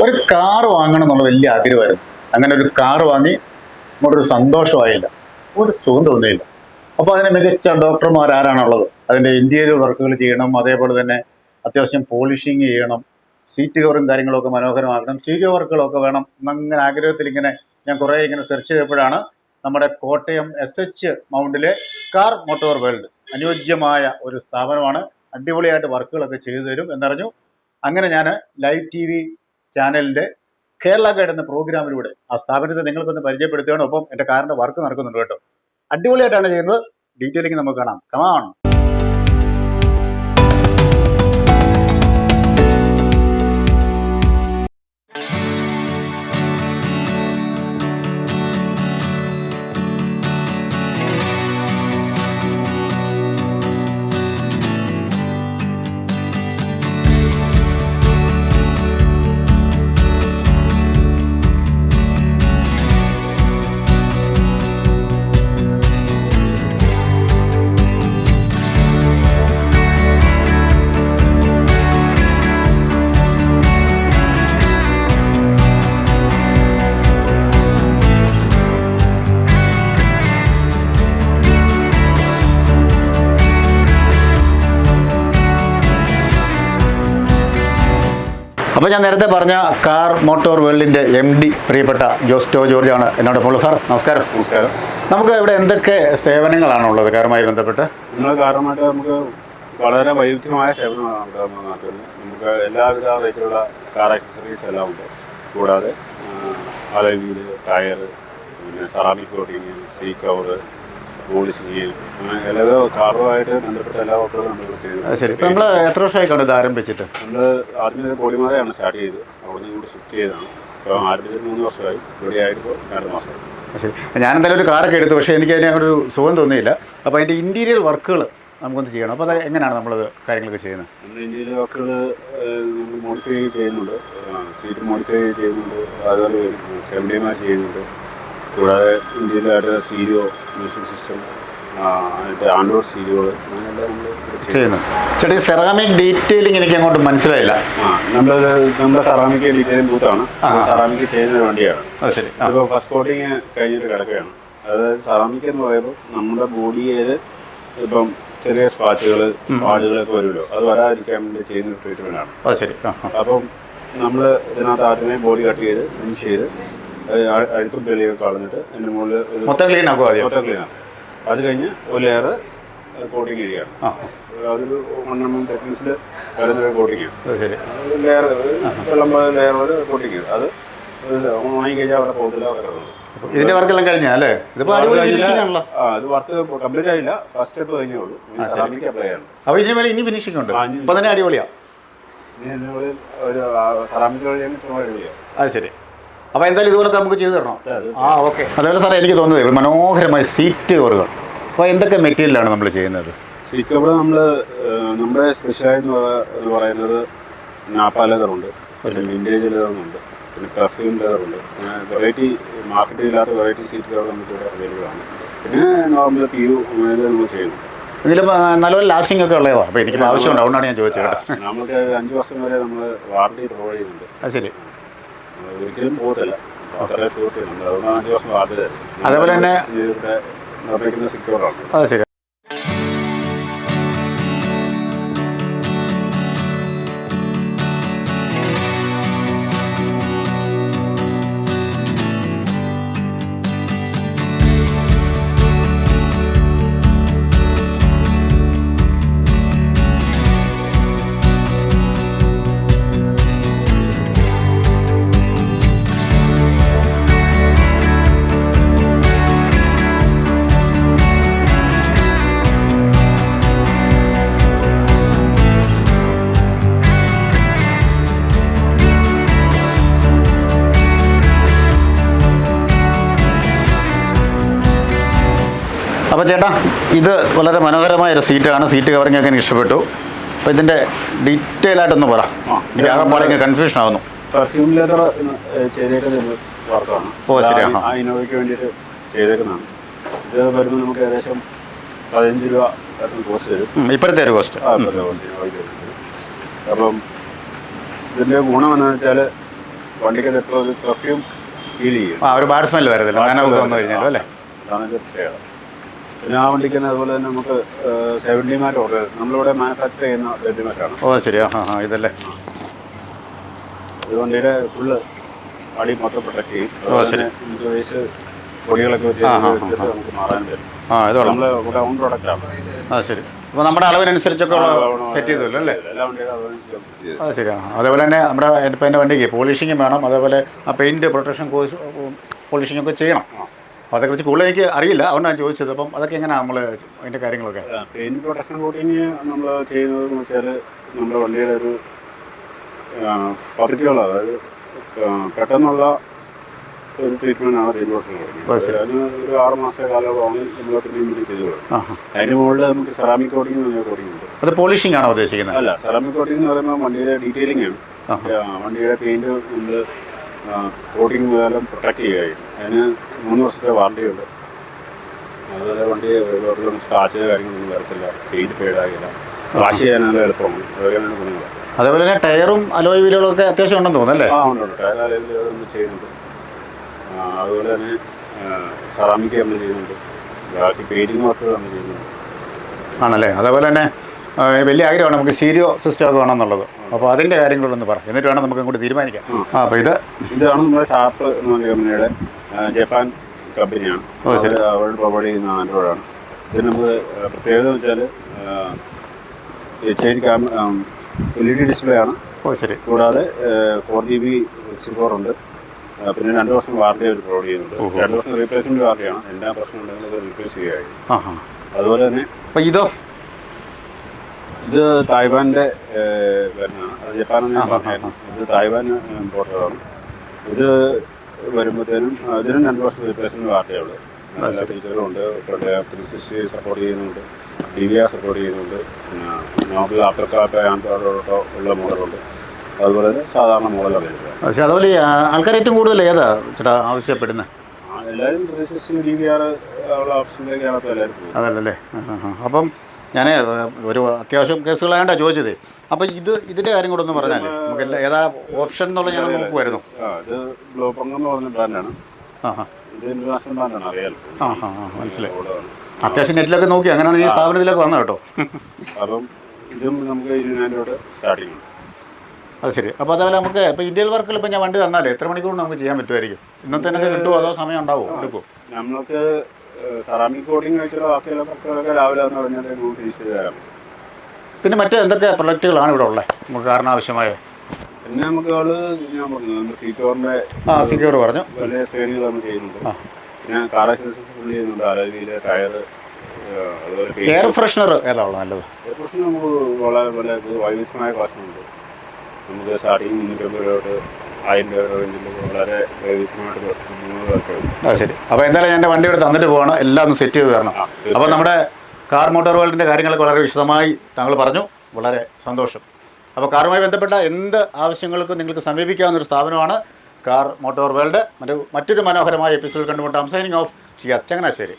ഒരു കാർ വാങ്ങണം എന്നുള്ള വലിയ ആഗ്രഹമായിരുന്നു. അങ്ങനെ ഒരു കാർ വാങ്ങി നമുക്കൊരു സന്തോഷമായില്ല, ഒരു സുഖം തോന്നിയില്ല. അപ്പോൾ അതിന് മികച്ച ഡോക്ടർമാർ ആരാണുള്ളത്? അതിൻ്റെ ഇൻറ്റീരിയർ വർക്കുകൾ ചെയ്യണം, അതേപോലെ തന്നെ അത്യാവശ്യം പോളിഷിങ് ചെയ്യണം, സീറ്റ് കവറും കാര്യങ്ങളൊക്കെ മനോഹരമാക്കണം, സ്റ്റീരിയോ വർക്കുകളൊക്കെ വേണം എന്നങ്ങനെ ആഗ്രഹത്തിൽ ഇങ്ങനെ ഞാൻ കുറേ ഇങ്ങനെ സെർച്ച് ചെയ്തപ്പോഴാണ് നമ്മുടെ കോട്ടയം SH മൗണ്ടിലെ കാർ മോട്ടോർ വേൾഡ് അനുയോജ്യമായ ഒരു സ്ഥാപനമാണ്. അടിപൊളിയായിട്ട് വർക്കുകളൊക്കെ ചെയ്തു തരും എന്നറിഞ്ഞു. അങ്ങനെ ഞാൻ ലൈവ് TV ചാനലിൻ്റെ കേരള ഗൈഡ് എന്ന പ്രോഗ്രാമിലൂടെ ആ സ്ഥാപനത്തെ നിങ്ങൾക്കൊന്ന് പരിചയപ്പെടുത്തുകയാണ്. ഒപ്പം എൻ്റെ കാറിൻ്റെ വർക്ക് നടക്കുന്നുണ്ട് കേട്ടോ. അടിപൊളിയായിട്ടാണ് ചെയ്യുന്നത്. ഡീറ്റെയിലിംഗ് നമുക്ക് കാണാം. കമാൺ. അപ്പോൾ ഞാൻ നേരത്തെ പറഞ്ഞ കാർ മോട്ടോർ വേൾഡിൻ്റെ MD പ്രിയപ്പെട്ട ജോസ്റ്റോ ജോർജാണ് എന്നോടൊപ്പം ഉള്ളത്. സാർ നമസ്കാരം. നമസ്കാരം. നമുക്ക് ഇവിടെ എന്തൊക്കെ സേവനങ്ങളാണുള്ളത് കാറുമായി ബന്ധപ്പെട്ട്? കാറുമായിട്ട് നമുക്ക് വളരെ വൈവിധ്യമായ സേവനങ്ങളാണ് നമ്മുടെ നാട്ടിൽ. നമുക്ക് എല്ലാവിധ തരത്തിലുള്ള കാർ ആക്സസറീസ് എല്ലാം ഉണ്ട്. കൂടാതെ അലോയ് വീല്, ടയർ, പിന്നെ ceramic coating, seat cover, polishing, അങ്ങനെ എല്ലാ കാറുമായിട്ട് ബന്ധപ്പെട്ട എല്ലാ വർക്കുകളും നമ്മൾ ചെയ്തു. ശരി. ഇപ്പോൾ നമ്മൾ എത്ര വർഷമായിക്കാണ് ഇത് ആരംഭിച്ചിട്ട്? നമ്മൾ ആദ്യം കോടിമലയാണ് സ്റ്റാർട്ട് ചെയ്തത്. അവിടെ നിന്ന് ഇങ്ങോട്ട് ഷിഫ്റ്റ് ചെയ്തതാണ്. ഇപ്പോൾ ആരംഭിച്ചിട്ട് 3 വർഷമായി. ഇവിടെ ആയിട്ട് 2 മാസമായി. ശരി. ഞാൻ എന്തായാലും ഒരു കാറൊക്കെ എടുത്തു, പക്ഷേ എനിക്ക് അതിന് അങ്ങോട്ടൊരു സുഖം തോന്നിയില്ല. അപ്പോൾ അതിൻ്റെ ഇൻറ്റീരിയർ വർക്കുകൾ നമുക്കൊന്ന് ചെയ്യണം. അപ്പോൾ അത് എങ്ങനെയാണ് നമ്മളത് കാര്യങ്ങളൊക്കെ ചെയ്യുന്നത്? നമ്മൾ ഇൻറ്റീരിയർ വർക്കുകൾ നമ്മൾ മോഡിഫൈ ചെയ്യുന്നുണ്ട്. സീറ്റ് മോഡിഫൈ ചെയ്യുന്നുണ്ട്, അതുപോലെ സെവൻറ്റിമാർ ചെയ്യുന്നുണ്ട്. കൂടാതെ ഇന്ത്യയിലായിട്ട് സ്റ്റീരിയോ, മ്യൂസിക് സിസ്റ്റം, ആൻഡ്രോയിഡ് സ്റ്റീരിയോകൾ അങ്ങനെയെല്ലാം നമ്മൾ ചെയ്യുന്നു. ചേട്ടാ, ഈ സെറാമിക് ഡീറ്റെയിലിംഗ് എനിക്ക് അങ്ങോട്ട് മനസ്സിലായില്ല. നമ്മുടെ സെറാമിക് ഡീറ്റെയിലിംഗ് ബൂത്താണ്. സെറാമിക് ചെയ്യുന്ന വണ്ടിയാണ്. ശരി. ഇപ്പോൾ ഫസ്റ്റ് കോട്ടിങ് കഴിഞ്ഞിട്ട് കിടക്കുകയാണ്. അതായത് സെറാമിക് എന്ന് പറയുമ്പോൾ നമ്മുടെ ബോഡിയിൽ ഇപ്പം ചെറിയ പാടുകളൊക്കെ വരുമല്ലോ, അത് വരാതിരിക്കാൻ വേണ്ടി ചെയ്യുന്ന ട്രീറ്റ്മെൻ്റ് ആണ്. ശരി. അപ്പം നമ്മൾ ഇതിനകത്ത് ആദ്യമേ ബോഡി കട്ട് ചെയ്ത് ഫിനിഷ് ചെയ്ത് അഴുക്കും ചെളിയൊക്കെ കളഞ്ഞിട്ട് അതിൻ്റെ മുകളിൽ മൊത്തം ക്ലീൻ ആക്കും. അത് കഴിഞ്ഞ് ഒരു ലെയർ കോട്ടിങ് ചെയ്യുകയാണ്. അതൊരു 1 mm ടെക്നിക്സിൽ വരുന്നൊരു കോട്ടിങ്. ലെയർ വെള്ളം ലെയർ ഒരു കോട്ടിങ് ചെയ്ത് അത് ഉണങ്ങി കഴിഞ്ഞാൽ അവിടെ പോകത്തില്ല, അവിടെ കിടന്നു. ഇതിന്റെ വർക്കെല്ലാം കഴിഞ്ഞാ അല്ലേ? ഇത് വർക്ക് കംപ്ലീറ്റ് ആയില്ല. ഫസ്റ്റ് സ്റ്റെപ്പ് കഴിഞ്ഞേ ഉള്ളൂ. സെറാമിക് അപ്ലൈ ആണ്. അപ്പോൾ ഇതിന് മേലെ ഇനി ഫിനിഷിംഗ് ഉണ്ട്. ഇപ്പം തന്നെ അടിപൊളിയാ. ഒരു സെറാമിക് അടിപൊളിയാണ്. അത് ശരി. അപ്പോൾ എന്തായാലും ഇതുപോലൊക്കെ നമുക്ക് ചെയ്തു തരണം. ഓക്കെ. അതേപോലെ സാറേ, എനിക്ക് തോന്നുന്നത് മനോഹരമായ സീറ്റ് കവറുകൾ. അപ്പോൾ എന്തൊക്കെ മെറ്റീരിയലാണ് നമ്മൾ ചെയ്യുന്നത്? സീറ്റ് കവർ നമ്മുടെ സ്പെഷ്യലായിട്ട് പറയുന്നത് നാപ്പ ലെതറുണ്ട്, പിന്നെ വിൻറ്റേജ് ലെതറുണ്ട്, പിന്നെ പെർഫ്യൂം ലെതറുണ്ട്. പിന്നെ വെറൈറ്റി മാർക്കറ്റിലില്ലാത്ത വെറൈറ്റി സീറ്റ് കവർ നമുക്ക് ഇവിടെ അവൈലബിൾ ആണ്. പിന്നെ നോർമൽ PU അങ്ങനെ നമ്മൾ ചെയ്യുന്നു. ഇതിൽ നല്ലപോലെ ലാസ്റ്റിംഗ് ഒക്കെ ഉള്ളതാണ്. അപ്പോൾ എനിക്ക് ആവശ്യമുണ്ട്, അതുകൊണ്ടാണ് ഞാൻ ചോദിച്ചത് കേട്ടോ. നമുക്ക് 5 വർഷം വരെ നമ്മൾ വാറണ്ടി പ്രൊവൈഡ് ചെയ്യുന്നുണ്ട്. അത് ശരി. ഒരിക്കലും പോകത്തില്ല. അത്ര ഷൂട്ട് ഉണ്ട്. അതുകൊണ്ട് 5 വർഷം വാറണ്ടി. അതേപോലെ തന്നെ നിർമ്മിക്കുന്ന സിക്യൂറാണ്. അത് ശരി. അപ്പോൾ ചേട്ടാ, ഇത് വളരെ മനോഹരമായൊരു സീറ്റാണ്. സീറ്റ് കവറിംഗ് ഒക്കെ എനിക്ക് ഇഷ്ടപ്പെട്ടു. അപ്പോൾ ഇതിൻ്റെ ഡീറ്റെയിൽ ആയിട്ടൊന്ന് പറ. എനിക്ക് ആകെപ്പാടെ കൺഫ്യൂഷൻ ആകുന്നു. പെർഫ്യൂം ലെതർ ചെയ്തേക്കുന്ന വർക്കാണ്. ശരി. ആ ഇന്നോവയ്ക്ക് വേണ്ടിയിട്ട് ചെയ്തേക്കുന്നതാണ്. ഇത് വരുമ്പോൾ നമുക്ക് ഏകദേശം 15 രൂപ കോസ്റ്റ് വരും. ഇപ്പോഴത്തെ ഒരു കോസ്റ്റ്. അപ്പം ഇതിൻ്റെ ഗുണം എന്താണെന്ന് വെച്ചാൽ വണ്ടിക്ക് എപ്പോഴും ഒരു പെർഫ്യൂം ഫീൽ ചെയ്യും. ഒരു ബാഡ് സ്മെല്ല് വരത്തില്ല നനവൊക്കെ വന്നു കഴിഞ്ഞാലും അല്ലേ? അതാണ് ഇതിൻ്റെ പ്രത്യേകത. പിന്നെ ആ വണ്ടിക്ക് തന്നെ അതുപോലെ തന്നെ നമുക്ക് 70 മാറ്റ് ഓർഡർ നമ്മളിവിടെ മാനുഫാക്ചർ ചെയ്യുന്ന 70 മാറ്റാണ്. ശരി. ഇതല്ലേ ഇത് വണ്ടിയുടെ ഫുള്ള് അടി മൊത്തം പ്രൊട്ടക്ട് ചെയ്യും. നമുക്ക് വേസ്റ്റ് പൊടികളൊക്കെ നമുക്ക് മാറാൻ പറ്റും. ഇത് നമ്മുടെ ഓൺ പ്രോഡക്റ്റാണ്. ശരി. അപ്പോൾ നമ്മുടെ അളവിനനുസരിച്ചൊക്കെ സെറ്റ് ചെയ്തല്ലോ അല്ലേ? എല്ലാ വണ്ടികളും അതനുസരിച്ച്. ശരിയാണ്. അതേപോലെ തന്നെ നമ്മുടെ ഇപ്പം എൻ്റെ വണ്ടിക്ക് പോളിഷിങ്ങും വേണം, അതേപോലെ ആ പെയിൻറ്റ് പ്രൊട്ടക്ഷൻ കോഴ്സ് പോളിഷിങ്ങൊക്കെ ചെയ്യണം. അപ്പോൾ അതേക്കുറിച്ച് കൂടുതൽ എനിക്ക് അറിയില്ല, അതുകൊണ്ടാണ് ഞാൻ ചോദിച്ചത്. അപ്പം അതൊക്കെ എങ്ങനെയാണ് നമ്മൾ അതിൻ്റെ കാര്യങ്ങളൊക്കെ? പെയിൻറ്റ് പ്രൊട്ടക്ഷൻ കോട്ടിങ് നമ്മൾ ചെയ്യുന്നതെന്ന് വെച്ചാൽ നമ്മുടെ വണ്ടിയുടെ ഒരു പദ്ധതിയുള്ള, അതായത് പെട്ടെന്നുള്ള ഒരു ട്രീറ്റ്മെൻറ്റാണ് പെയിൻറ്റ് പ്രൊട്ടക്ഷൻ കോട്ടിങ്. അതിന് ഒരു 6 മാസത്തെ കാലയളവാണ് നമ്മൾ ട്രീറ്റ്മെൻറ്റ് ചെയ്ത് കൊടുക്കും. അതിന് മുകളിൽ നമുക്ക് സെറാമിക് കോട്ടിങ് എന്ന് പറഞ്ഞ കോട്ടിങ് ഉണ്ട്. അത് പോളിഷിംഗ് ആണോ ഉദ്ദേശിക്കുന്നത്? അല്ല, സെറാമിക് കോട്ടിങ് എന്ന് പറയുമ്പോൾ വണ്ടിയുടെ ഡീറ്റെയിലിംഗ് ആണ്. വണ്ടിയുടെ പെയിൻറ്റ് നമ്മൾ കോട്ടിങ് മുതലും പ്രൊട്ടക്ട് ചെയ്യുകയായിരുന്നു. അതിന് 3 വർഷത്തെ വാറണ്ടി ഉണ്ട്. അതുപോലെ വണ്ടി സ്ക്രാച്ച് കാര്യങ്ങളൊന്നും വരത്തില്ല, പെയിൻറ്റ് ഫെയ്ഡാകില്ല, വാഷ് ചെയ്യാനുള്ള എളുപ്പമാണ്. അതൊക്കെയാണ് ഗുണങ്ങൾ. അതേപോലെ തന്നെ ടയറും അലോയ് വീലുകളൊക്കെ അത്യാവശ്യം ഉണ്ടെന്ന് തോന്നുന്നു അല്ലേ? ഉണ്ട്. ടയർ അലോയ് വീലുകൾ ചെയ്യുന്നുണ്ട്. അതുപോലെ തന്നെ സെറാമിക് നമ്മൾ ചെയ്യുന്നുണ്ട്. ബാക്കി പെയിൻറ്റിങ് വർക്കുകൾ നമ്മൾ ചെയ്യുന്നുണ്ട്. ആണല്ലേ? അതേപോലെ തന്നെ വലിയ ആഗ്രഹമാണ് നമുക്ക് സ്റ്റീരിയോ സിസ്റ്റം ഒക്കെ വേണമെന്നുള്ളത്. അപ്പോൾ അതിൻ്റെ കാര്യങ്ങളൊന്ന് പറ, എന്നിട്ട് വേണം നമുക്ക് അങ്ങോട്ട് തീരുമാനിക്കാം. അപ്പോൾ ഇതാണ് നമ്മുടെ ഷാർപ്പ് എന്ന് പറഞ്ഞ കമ്പനിയുടെ ജപ്പാൻ കമ്പനിയാണ്. അവർ പ്രൊവൈഡ് ചെയ്യുന്ന ആൻഡ്രോയിഡാണ്. ഇത് നമുക്ക് പ്രത്യേകത എന്ന് വെച്ചാൽ LED ഡിസ്പ്ലേ ആണ്. ശരി. കൂടാതെ 4GB സിസ്റ്റം ഉണ്ട്. പിന്നെ 2 വർഷം വാറണ്ടി അവർ പ്രൊവൈഡ് ചെയ്യുന്നുണ്ട്. 2 വർഷം റീപ്ലേസ്മെൻറ്റ് വാറണ്ടിയാണ്. എല്ലാ പ്രശ്നം ഉണ്ടെങ്കിൽ അത് റീപ്ലേസ് ചെയ്യുകയായി. അതുപോലെ തന്നെ അപ്പോൾ ഇത് തായ്വാൻ്റെ വരുന്നതാണ്. അത് ജപ്പാനെന്ന് ഞാൻ പറഞ്ഞായിരുന്നു. ഇത് തായ്വാൻ ഇമ്പോർട്ടറാണ്. ഇത് വരുമ്പോഴത്തേനും ഇതിനും 2 വർഷം റീപ്ലേസ്മെൻറ്റ് വാറണ്ടിയേ ഉള്ളൂ. എല്ലാ ഫീച്ചറും ഉണ്ട്. 360 സപ്പോർട്ട് ചെയ്യുന്നുണ്ട്, DVR സപ്പോർട്ട് ചെയ്യുന്നുണ്ട്. പിന്നെ നോർമൽ ആഫ്റ്റർ കാപ്പ് ആൻഡ്രോയിഡോ ഉള്ള മോഡലുണ്ട്. അതുപോലെ തന്നെ സാധാരണ മോഡലാണ് വരുന്നത്. പക്ഷേ അതുപോലെ ആൾക്കാർ ഏറ്റവും കൂടുതൽ ഏതാ ചേട്ടാ ആവശ്യപ്പെടുന്നത്? എല്ലാവരും 360 DVR ഉള്ള ഓപ്ഷനിലേക്കാണ് ഇപ്പോൾ എല്ലാവരും പോകുന്നത്. അതല്ലേ? അപ്പം ഞാൻ ഒരു അത്യാവശ്യം കേസുകളായതുകൊണ്ടാണ് ചോദിച്ചത്. അപ്പോൾ ഇതിൻ്റെ കാര്യം കൂടെ ഒന്ന് പറഞ്ഞാൽ നമുക്ക് ഏതാ ഓപ്ഷൻ എന്നുള്ള ഞാൻ നോക്കുമായിരുന്നു. ഇത് ഗ്ലോപ്പങ് എന്ന് പറഞ്ഞ ബ്രാൻഡാണ്. ഇത് ഇന്റർനാഷണൽ ബ്രാൻഡാണ്, അറിയാലോ. മനസ്സിലായി. അത്യാവശ്യം നെറ്റിലൊക്കെ നോക്കി അങ്ങനെയാണ് ഈ സ്ഥാപനത്തിലൊക്കെ വന്നത് കേട്ടോ. അപ്പം ഇതും നമുക്ക് 20,000 സ്റ്റാർട്ടിങ് ഉണ്ട്. അത് ശരി. അപ്പോൾ അതേപോലെ നമുക്ക് ഇപ്പോൾ ഇന്ത്യയിൽ വർക്കിൽ ഇപ്പോൾ ഞാൻ വണ്ടി തന്നാലേ എത്ര മണിക്കൂർ നമുക്ക് ചെയ്യാൻ പറ്റുമായിരിക്കും? ഇന്നത്തെ തന്നെ കിട്ടുമോ അതോ സമയം ഉണ്ടാവുമോ? എടുക്കുമോ? നമുക്ക് സെറാമിക് കോട്ടിങ് വെച്ചുള്ള ബാക്കിയുള്ള വർക്കുകളൊക്കെ രാവിലെ വന്ന് പറഞ്ഞാൽ ഫിനിഷ് ചെയ്ത് തരാം. പിന്നെ മറ്റേ എന്തൊക്കെ പ്രൊഡക്റ്റുകളാണ് ഇവിടെ ഉള്ളത് നമുക്ക് കാരണം ആവശ്യമായ? പിന്നെ നമുക്ക് ഞാൻ പറഞ്ഞു സീറ്റോറിൻ്റെ സീക്യൂർ പറഞ്ഞു വലിയ ശ്രേണികൾ നമ്മൾ ചെയ്യുന്നുണ്ട്. പിന്നെ കാർ ആക്സസറീസ് ഫുൾ ചെയ്യുന്നുണ്ട്. അലോയ് വീല്, ടയർ, അതുപോലെ എയർ ഫ്രഷ്നർ ഏതാ ഉള്ളത് നല്ലത്? എയർ ഫ്രഷ്നർ നമുക്ക് വളരെ വൈവിധ്യമായ കളക്ഷനുണ്ട്. നമുക്ക് സ്റ്റാർട്ടിങ് 350 രൂപ തൊട്ട് 1000 രൂപ റേഞ്ചിൽ വളരെ വൈവിധ്യമായിട്ട്. ശരി. അപ്പോൾ എന്തായാലും ഞാൻ എൻ്റെ വണ്ടി ഇവിടെ തന്നിട്ട് പോകണം, എല്ലാം ഒന്ന് സെറ്റ് ചെയ്ത് തരണം. അപ്പോൾ നമ്മുടെ കാർ മോട്ടോർ വേൾഡിൻ്റെ കാര്യങ്ങളൊക്കെ വളരെ വിശദമായി താങ്കൾ പറഞ്ഞു, വളരെ സന്തോഷം. അപ്പോൾ കാറുമായി ബന്ധപ്പെട്ട എന്ത് ആവശ്യങ്ങൾക്കും നിങ്ങൾക്ക് സമീപിക്കാവുന്നൊരു സ്ഥാപനമാണ് കാർ മോട്ടോർ വേൾഡ്. മറ്റൊരു മനോഹരമായ എപ്പിസോഡ് കണ്ടുമുട്ടാം. Signing off. ചങ്ങനാശ്ശേരി.